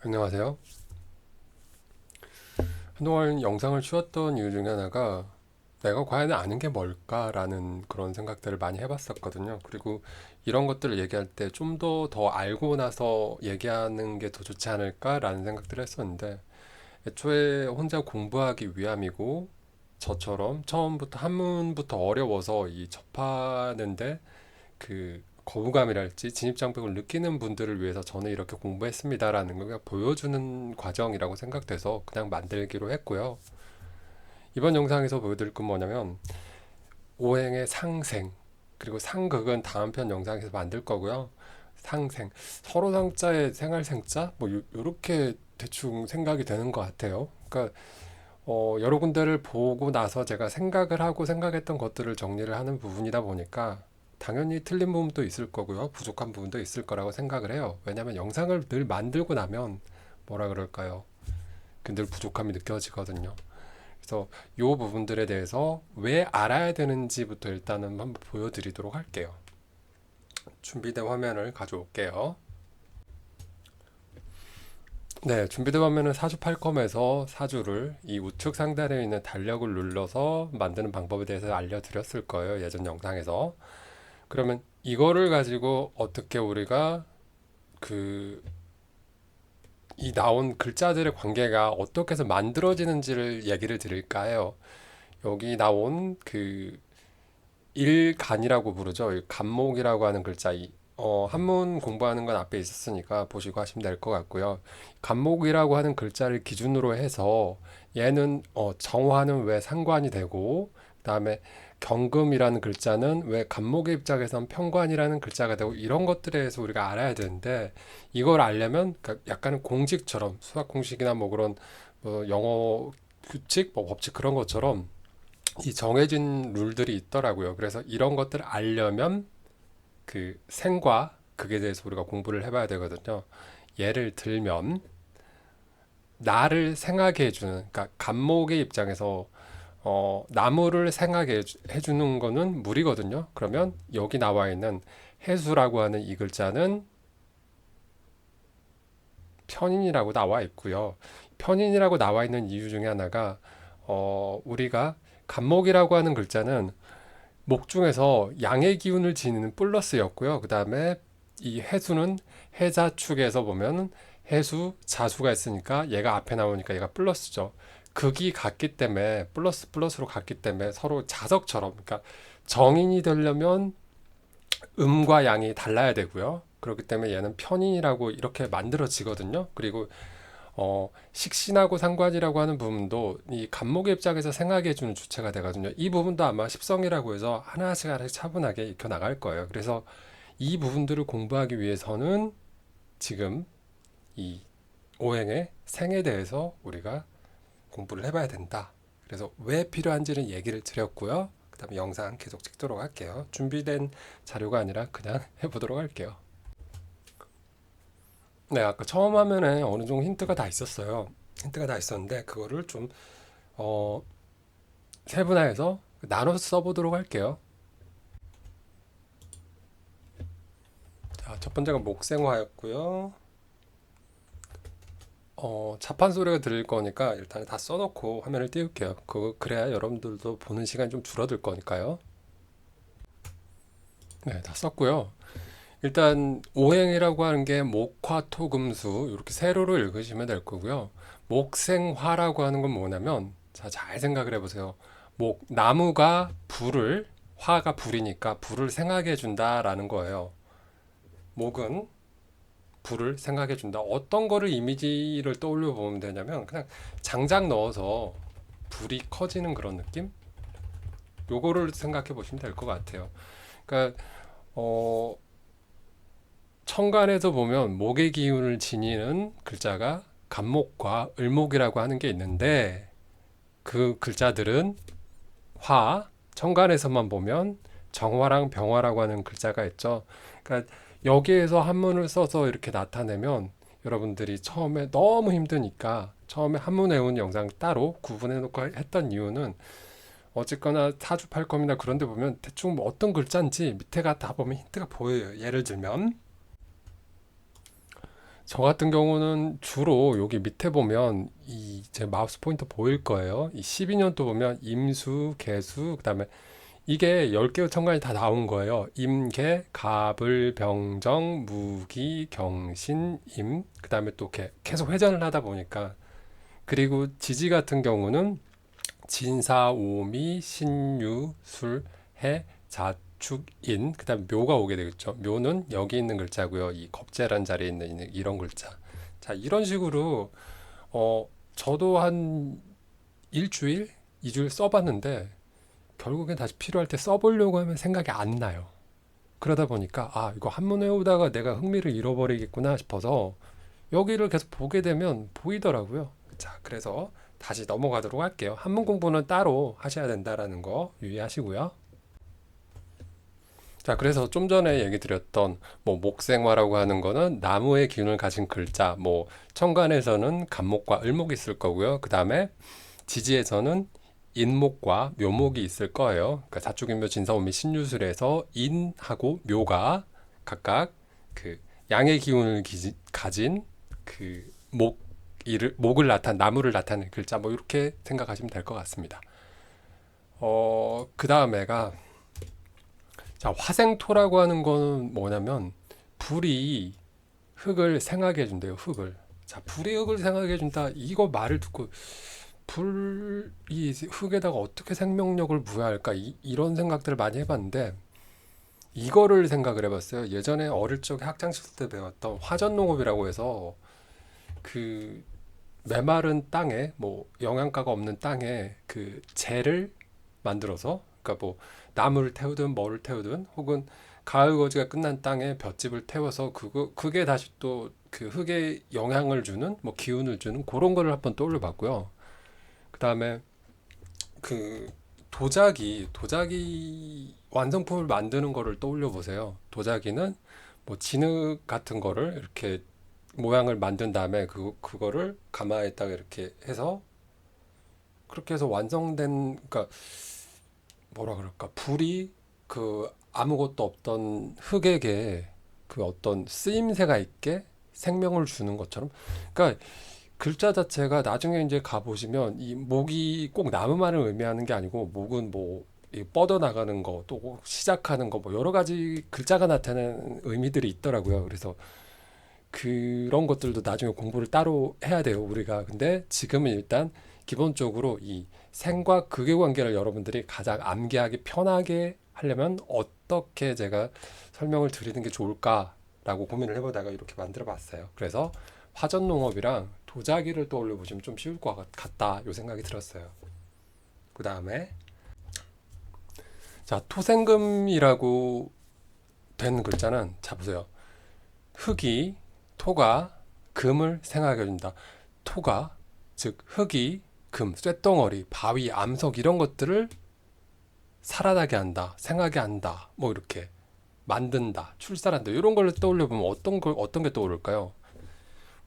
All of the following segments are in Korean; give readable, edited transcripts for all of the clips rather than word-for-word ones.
안녕하세요. 한동안 영상을 쉬었던 이유 중에 하나가 내가 과연 아는 게 뭘까라는 그런 생각들을 많이 해봤었거든요. 그리고 이런 것들을 얘기할 때 좀 더 알고 나서 얘기하는 게 더 좋지 않을까라는 생각들을 했었는데 애초에 혼자 공부하기 위함이고 저처럼 처음부터 한문부터 어려워서 이 접하는데 그 거부감이랄지 진입장벽을 느끼는 분들을 위해서 저는 이렇게 공부했습니다라는 걸 그냥 보여주는 과정이라고 생각돼서 그냥 만들기로 했고요. 이번 영상에서 보여드릴 건 뭐냐면 오행의 상생 그리고 상극은 다음 편 영상에서 만들 거고요. 상생 서로 상자의 생활생자 뭐 요렇게 대충 생각이 되는 것 같아요. 그러니까 여러 군데를 보고 나서 제가 생각을 하고 생각했던 것들을 정리를 하는 부분이다 보니까 당연히 틀린 부분도 있을 거고요. 부족한 부분도 있을 거라고 생각을 해요. 왜냐하면 영상을 늘 만들고 나면 뭐라 그럴까요? 늘 부족함이 느껴지거든요. 그래서 이 부분들에 대해서 왜 알아야 되는지부터 일단은 한번 보여드리도록 할게요. 준비된 화면을 가져올게요. 네, 준비된 화면은 사주팔컴에서 사주를 이 우측 상단에 있는 달력을 눌러서 만드는 방법에 대해서 알려드렸을 거예요. 예전 영상에서. 그러면 이거를 가지고 어떻게 우리가 그 이 나온 글자들의 관계가 어떻게 해서 만들어지는지를 얘기를 드릴까 요 여기 나온 그 일간이라고 부르죠. 간목이라고 하는 글자. 한문 공부하는 건 앞에 있었으니까 보시고 하시면 될 것 같고요. 간목이라고 하는 글자를 기준으로 해서 얘는 정화는 왜 상관이 되고 그다음에 경금이라는 글자는 왜 간목의 입장에선 편관이라는 글자가 되고 이런 것들에 대해서 우리가 알아야 되는데 이걸 알려면 그러니까 약간은 공식처럼 수학 공식이나 뭐 그런 뭐 영어 규칙, 뭐 법칙 그런 것처럼 이 정해진 룰들이 있더라고요. 그래서 이런 것들을 알려면 그 생과 극에 대해서 우리가 공부를 해봐야 되거든요. 예를 들면 나를 생하게 해주는 그러니까 간목의 입장에서 나무를 생하게 해주는 거는 물이거든요. 그러면 여기 나와 있는 해수라고 하는 이 글자는 편인이라고 나와 있고요. 편인이라고 나와 있는 이유 중에 하나가 우리가 간목이라고 하는 글자는 목 중에서 양의 기운을 지니는 플러스였고요. 그 다음에 이 해수는 해자 축에서 보면 해수, 자수가 있으니까 얘가 앞에 나오니까 얘가 플러스죠. 극이 같기 때문에 플러스 플러스로 같기 때문에 서로 자석처럼 그러니까 정인이 되려면 음과 양이 달라야 되고요. 그렇기 때문에 얘는 편인이라고 이렇게 만들어지거든요. 그리고 식신하고 상관이라고 하는 부분도 이 간목의 입장에서 생각해 주는 주체가 되거든요. 이 부분도 아마 십성이라고 해서 하나씩 하나씩 차분하게 익혀 나갈 거예요. 그래서 이 부분들을 공부하기 위해서는 지금 이 오행의 생에 대해서 우리가 공부를 해봐야 된다. 그래서 왜 필요한지는 얘기를 드렸고요. 그 다음에 영상 계속 찍도록 할게요. 준비된 자료가 아니라 그냥 해보도록 할게요. 네, 아까 처음 화면에 어느 정도 힌트가 다 있었어요. 힌트가 다 있었는데 그거를 좀 어, 세분화해서 나눠서 써보도록 할게요. 자, 첫 번째가 목생화였고요. 자판 소리가 들릴 거니까 일단 다 써놓고 화면을 띄울게요. 그래야 여러분들도 보는 시간이 좀 줄어들 거니까요. 네, 다 썼고요. 일단 오행이라고 하는 게 목화 토금수 이렇게 세로로 읽으시면 될 거고요. 목생화라고 하는 건 뭐냐면 자, 잘 생각을 해보세요. 나무가 불을 화가 불이니까 불을 생하게 해준다라는 거예요. 목은 불을 생각해 준다. 어떤 거를 이미지를 떠올려 보면 되냐면 그냥 장작 넣어서 불이 커지는 그런 느낌? 요거를 생각해 보시면 될 것 같아요. 그러니까 어, 천간에서 보면 목의 기운을 지니는 글자가 간목과 을목이라고 하는 게 있는데 그 글자들은 천간에서만 보면 정화랑 병화라고 하는 글자가 있죠. 그러니까 여기에서 한문을 써서 이렇게 나타내면 여러분들이 처음에 너무 힘드니까 처음에 한문 외운 영상 따로 구분해 놓고 했던 이유는 어쨌거나 사주팔컴이나 그런 데 보면 대충 뭐 어떤 글자인지 밑에가 다 보면 힌트가 보여요. 예를 들면 저 같은 경우는 주로 여기 밑에 보면 이 제 마우스 포인터 보일 거예요. 이 12년도 보면 임수, 개수, 그다음에 이게 10개의 천간이 다 나온 거예요. 임계, 갑을, 병정, 무기, 경신, 임. 그다음에 또 이렇게 계속 회전을 하다 보니까 그리고 지지 같은 경우는 진사, 오미, 신유, 술, 해, 자축, 인. 그다음에 묘가 오게 되겠죠. 묘는 여기 있는 글자고요. 이 겁재란 자리에 있는 이런 글자. 자, 이런 식으로 저도 한 일주일, 이주일 써봤는데 결국엔 다시 필요할 때 써보려고 하면 생각이 안 나요. 그러다 보니까 아, 이거 한문 외우다가 내가 흥미를 잃어버리겠구나 싶어서 여기를 계속 보게 되면 보이더라고요. 자, 그래서 다시 넘어가도록 할게요. 한문 공부는 따로 하셔야 된다라는 거 유의하시고요. 자, 그래서 좀 전에 얘기 드렸던 뭐 목생화라고 하는 거는 나무의 기운을 가진 글자, 뭐 천간에서는 간목과 을목이 있을 거고요. 그 다음에 지지에서는 인목과 묘목이 있을 거예요. 그러니까 자축인묘 진사오미 신유술에서 인하고 묘가 각각 그 양의 기운을 가진 그 목을 나무를 나타내는 글자 뭐 이렇게 생각하시면 될 것 같습니다. 그 다음에가 자, 화생토라고 하는 거는 뭐냐면 불이 흙을 생하게 해준대요. 흙을. 자, 불이 흙을 생하게 해준다. 이거 말을 듣고 불이 흙에다가 어떻게 생명력을 부여할까 이런 생각들을 많이 해봤는데 이거를 생각을 해봤어요. 예전에 어릴 적에 학창시절 때 배웠던 화전농업이라고 해서 그 메마른 땅에 뭐 영양가가 없는 땅에 그 재를 만들어서 그러니까 뭐 나무를 태우든 뭐를 태우든 혹은 가을 거지가 끝난 땅에 볏짚을 태워서 그게 다시 또 그 흙에 영향을 주는 뭐 기운을 주는 그런 거를 한번 떠올려 봤고요. 그다음에 그 도자기 완성품을 만드는 거를 떠올려 보세요. 도자기는 뭐 진흙 같은 거를 이렇게 모양을 만든 다음에 그거를 가마에다가 이렇게 해서 그렇게 해서 완성된 그러니까 뭐라 그럴까 불이 그 아무것도 없던 흙에게 그 어떤 쓰임새가 있게 생명을 주는 것처럼 그러니까 글자 자체가 나중에 이제 가보시면 이 목이 꼭 나무만을 의미하는 게 아니고 목은 뭐 뻗어나가는 거 또 시작하는 거 뭐 여러 가지 글자가 나타내는 의미들이 있더라고요. 그래서 그런 것들도 나중에 공부를 따로 해야 돼요, 우리가. 근데 지금은 일단 기본적으로 이 생과 극의 관계를 여러분들이 가장 암기하기 편하게 하려면 어떻게 제가 설명을 드리는 게 좋을까라고 고민을 해보다가 이렇게 만들어 봤어요. 그래서 화전농업이랑 도자기를 떠올려 보시면 좀 쉬울 것 같다, 요 생각이 들었어요. 그 다음에 자, 토생금이라고 된 글자는 자 보세요. 흙이 토가 금을 생하게 해준다. 토가 즉 흙이 금, 쇳덩어리, 바위, 암석 이런 것들을 살아나게 한다, 생하게 한다, 뭐 이렇게 만든다, 출산한다 이런 걸 떠올려 보면 어떤 게 떠오를까요?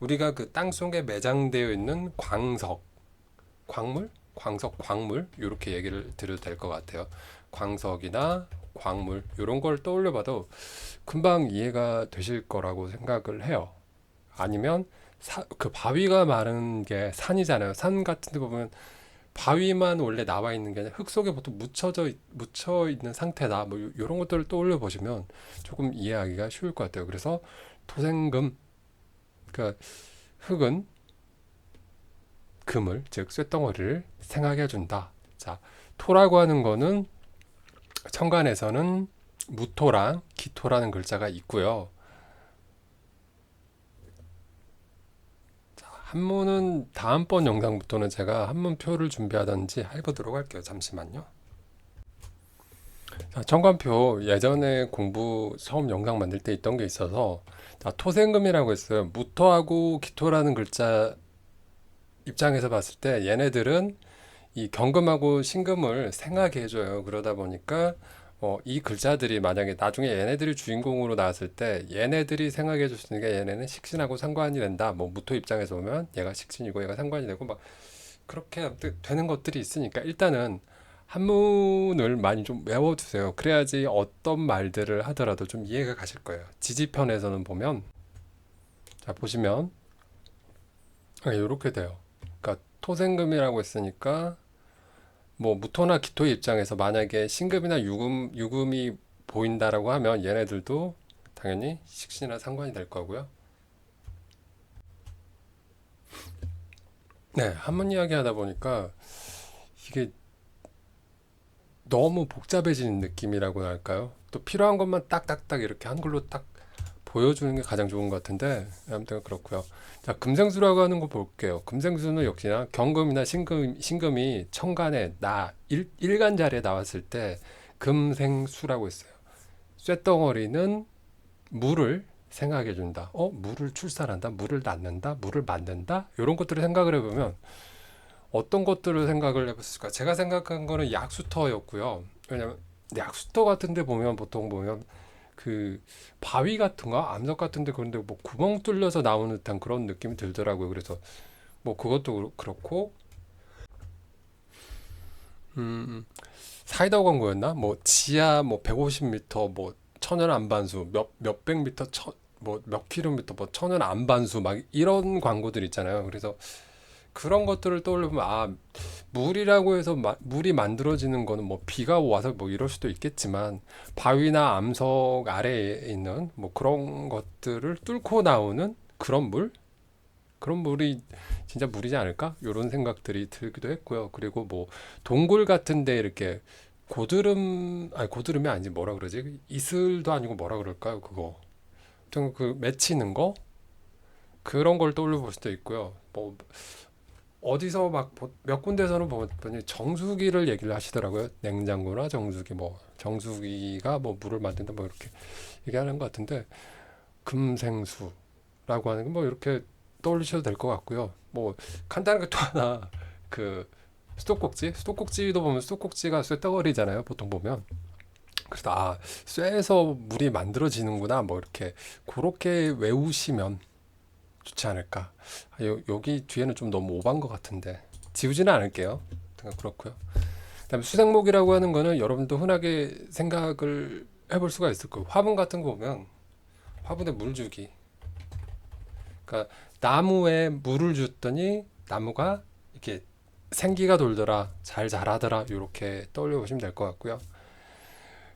우리가 그 땅 속에 매장되어 있는 광물 이렇게 얘기를 드려도 될 것 같아요. 광석이나 광물 이런 걸 떠올려봐도 금방 이해가 되실 거라고 생각을 해요. 아니면 그 바위가 마른 게 산이잖아요. 산 같은 데 보면 바위만 원래 나와 있는 게 아니라 흙 속에 보통 묻혀 있는 상태다. 뭐 이런 것들을 떠올려 보시면 조금 이해하기가 쉬울 것 같아요. 그래서 토생금, 그러니까 흙은 금을 즉 쇳덩어리를 생하게 해준다. 자, 토라고 하는 거는 천간에서는 무토랑 기토라는 글자가 있고요. 한문은 다음번 영상부터는 제가 한문표를 준비하든지 해보도록 할게요. 잠시만요. 자, 천간표 예전에 공부 처음 영상 만들 때 있던 게 있어서 자, 토생금이라고 했어요. 무토하고 기토라는 글자 입장에서 봤을 때 얘네들은 이 경금하고 신금을 생하게 해줘요. 그러다 보니까 이 글자들이 만약에 나중에 얘네들이 주인공으로 나왔을 때 얘네들이 생하게 해줄 수 있는 게 얘네는 식신하고 상관이 된다. 뭐 무토 입장에서 보면 얘가 식신이고 얘가 상관이 되고 막 그렇게 되는 것들이 있으니까 일단은 한문을 많이 좀 외워두세요. 그래야지 어떤 말들을 하더라도 좀 이해가 가실 거예요. 지지편에서는 보면 자, 보시면 이렇게 돼요. 그러니까 토생금이라고 했으니까 뭐 무토나 기토의 입장에서 만약에 신금이나 유금이 보인다라고 하면 얘네들도 당연히 식신이나 상관이 될 거고요. 네, 한번 이야기하다 보니까 이게 너무 복잡해지는 느낌이라고 할까요? 또 필요한 것만 딱딱딱 이렇게 한글로 딱 보여주는 게 가장 좋은 것 같은데 아무튼 그렇고요. 자, 금생수라고 하는 거 볼게요. 금생수는 역시나 경금이나 신금이 천간에 일간 자리에 나왔을 때 금생수라고 했어요. 쇳덩어리는 물을 생각해 준다. 물을 출산한다. 물을 낳는다. 물을 만든다. 이런 것들을 생각을 해보면 어떤 것들을 생각을 해봤을까? 제가 생각한 거는 약수터였고요. 왜냐면 약수터 같은 데 보면 보통 보면 그 바위 같은 거, 암석 같은 데 그런데 뭐 구멍 뚫려서 나오는 듯한 그런 느낌이 들더라고요. 그래서 뭐 그것도 그렇고 음, 사이다 광고였나? 뭐 지하 뭐 150m 뭐 천연 안반수 몇백 미터 뭐 몇 킬로미터 뭐 천연 안반수 막 이런 광고들 있잖아요. 그래서 그런 것들을 떠올려보면 물이라고 해서 물이 만들어지는 거는 뭐 비가 와서 뭐 이럴 수도 있겠지만 바위나 암석 아래에 있는 뭐 그런 것들을 뚫고 나오는 그런 물이 진짜 물이지 않을까? 이런 생각들이 들기도 했고요. 그리고 뭐 동굴 같은데 이렇게 고드름이 아니지 뭐라 그러지? 이슬도 아니고 뭐라 그럴까요? 그거. 아무튼 그 맺히는 거 그런 걸 떠올려 볼 수도 있고요. 뭐 어디서 막 몇 군데서는 보니 정수기를 얘기를 하시더라고요. 냉장고나 정수기 뭐 정수기가 뭐 물을 만든다 뭐 이렇게 얘기하는 것 같은데 금생수라고 하는 건 뭐 이렇게 떠올리셔도 될 것 같고요. 뭐 간단하게 또 하나 그 수도꼭지도 보면 수도꼭지가 쇳덩어리잖아요. 보통 보면 그래서 쇠에서 물이 만들어지는구나 뭐 이렇게 그렇게 외우시면 좋지 않을까. 여기 뒤에는 좀 너무 오반 것 같은데 지우지는 않을게요. 그렇고요. 그다음에 수생목이라고 하는 거는 여러분도 흔하게 생각을 해볼 수가 있을 거예요. 화분 같은 거 보면 화분에 물 주기. 그러니까 나무에 물을 줬더니 나무가 이렇게 생기가 돌더라, 잘 자라더라 이렇게 떠올려 보시면 될 것 같고요.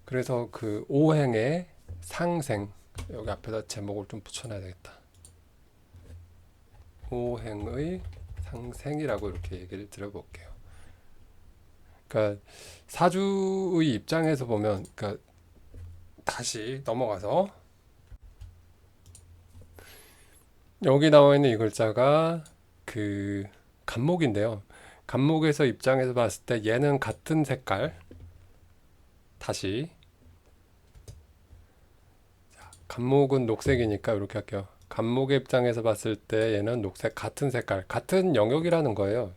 그래서 그 오행의 상생 여기 앞에다 제목을 좀 붙여놔야 되겠다. 오행의 상생이라고 이렇게 얘기를 드려볼게요. 그러니까 사주의 입장에서 보면, 그러니까 다시 넘어가서 여기 나와 있는 이 글자가 그 간목인데요. 간목에서 입장에서 봤을 때 얘는 같은 색깔. 다시 간목은 녹색이니까 이렇게 할게요. 간목의 입장에서 봤을 때 얘는 녹색 같은 색깔, 같은 영역이라는 거예요.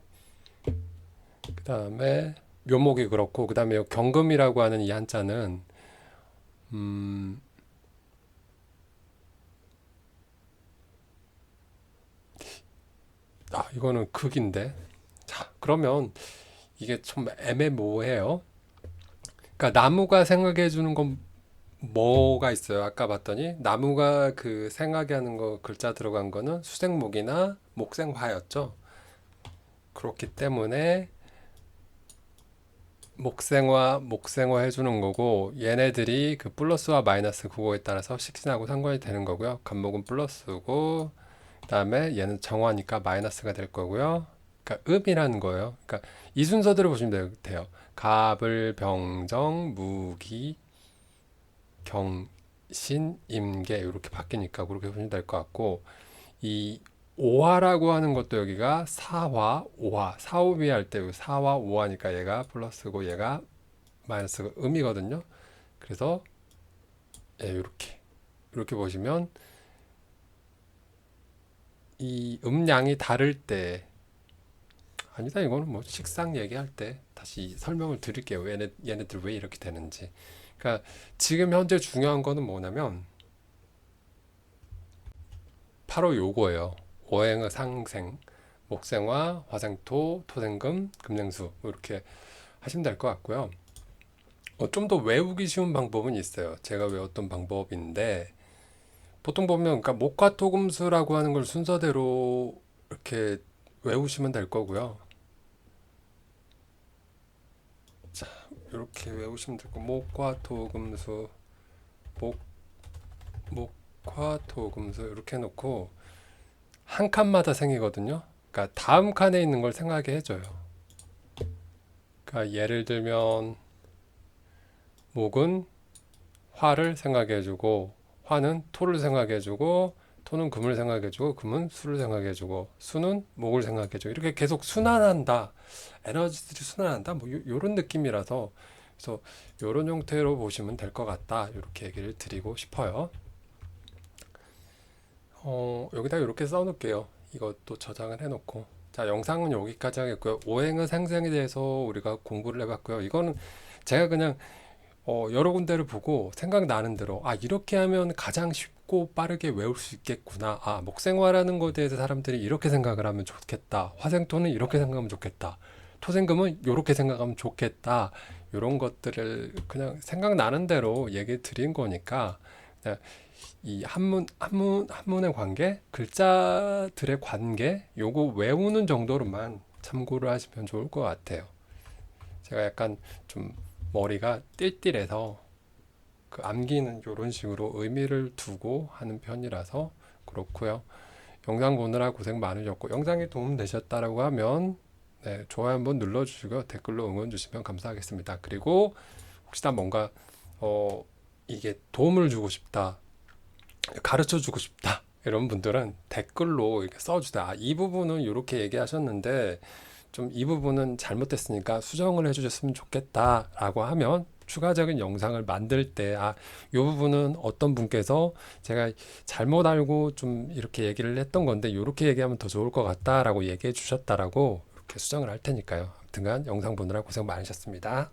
그 다음에 묘목이 그렇고 그 다음에 경금이라고 하는 이 한자는 음, 이거는 극인데. 자, 그러면 이게 좀 애매모호해요. 그러니까 나무가 생각해 주는 건 뭐가 있어요? 아까 봤더니 나무가 그 생각해 하는 거 글자 들어간 거는 수생목이나 목생화였죠. 그렇기 때문에 목생화 해주는 거고 얘네들이 그 플러스와 마이너스 그거에 따라서 식신하고 상관이 되는 거고요. 간목은 플러스고 그다음에 얘는 정화니까 마이너스가 될 거고요. 그러니까 음이라는 거예요. 그러니까 이 순서대로 보시면 돼요. 갑을 병정 무기 경신 임계 이렇게 바뀌니까 그렇게 보시면 될 것 같고 이 오화라고 하는 것도 여기가 사화, 오화, 사오비 할 때 사화, 오화니까 얘가 플러스고 얘가 마이너스가 음이거든요. 그래서 이렇게 보시면 이 음량이 다를 때 아니다 이거는 뭐 식상 얘기할 때 다시 설명을 드릴게요. 얘네들 왜 이렇게 되는지. 그러니까 지금 현재 중요한 거는 뭐냐면 바로 요거예요. 오행의 상생, 목생화, 화생토, 토생금, 금생수 뭐 이렇게 하시면 될 것 같고요. 좀 더 외우기 쉬운 방법은 있어요. 제가 외웠던 방법인데 보통 보면 그러니까 목화 토금수라고 하는 걸 순서대로 이렇게 외우시면 될 거고요. 자, 이렇게 외우시면 되고 목화 토금수, 목 목화 토금수 이렇게 해놓고 한 칸마다 생기거든요. 그러니까 다음 칸에 있는 걸 생각하게 해줘요. 그러니까 예를 들면 목은 화를 생각해주고 화는 토를 생각해주고 토는 금을 생각해주고 금은 수를 생각해주고 수는 목을 생각해주고 이렇게 계속 순환한다. 에너지들이 순환한다. 뭐 요런 느낌이라서 그래서 요런 형태로 보시면 될 것 같다. 이렇게 얘기를 드리고 싶어요. 여기다 이렇게 써놓을게요. 이것도 저장을 해놓고. 자, 영상은 여기까지 하겠고요. 오행의 생성에 대해서 우리가 공부를 해봤고요. 이거는 제가 그냥 여러 군데를 보고 생각나는 대로 이렇게 하면 가장 쉽고 빠르게 외울 수 있겠구나. 목생화라는 것에 대해서 사람들이 이렇게 생각을 하면 좋겠다. 화생토는 이렇게 생각하면 좋겠다. 토생금은 이렇게 생각하면 좋겠다. 이런 것들을 그냥 생각나는 대로 얘기 드린 거니까 그냥 이 한문의 관계, 글자들의 관계, 요거 외우는 정도로만 참고를 하시면 좋을 것 같아요. 제가 약간 좀 머리가 띨띨해서 그 암기는 이런 식으로 의미를 두고 하는 편이라서 그렇고요. 영상 보느라 고생 많으셨고 영상이 도움 되셨다라고 하면 네, 좋아요 한번 눌러주시고요. 댓글로 응원 주시면 감사하겠습니다. 그리고 혹시나 뭔가 이게 도움을 주고 싶다, 가르쳐 주고 싶다 이런 분들은 댓글로 이렇게 써주다. 이 부분은 이렇게 얘기하셨는데 좀 이 부분은 잘못됐으니까 수정을 해주셨으면 좋겠다라고 하면 추가적인 영상을 만들 때 이 부분은 어떤 분께서 제가 잘못 알고 좀 이렇게 얘기를 했던 건데 이렇게 얘기하면 더 좋을 것 같다라고 얘기해 주셨다라고 이렇게 수정을 할 테니까요. 아무튼간 영상 보느라 고생 많으셨습니다.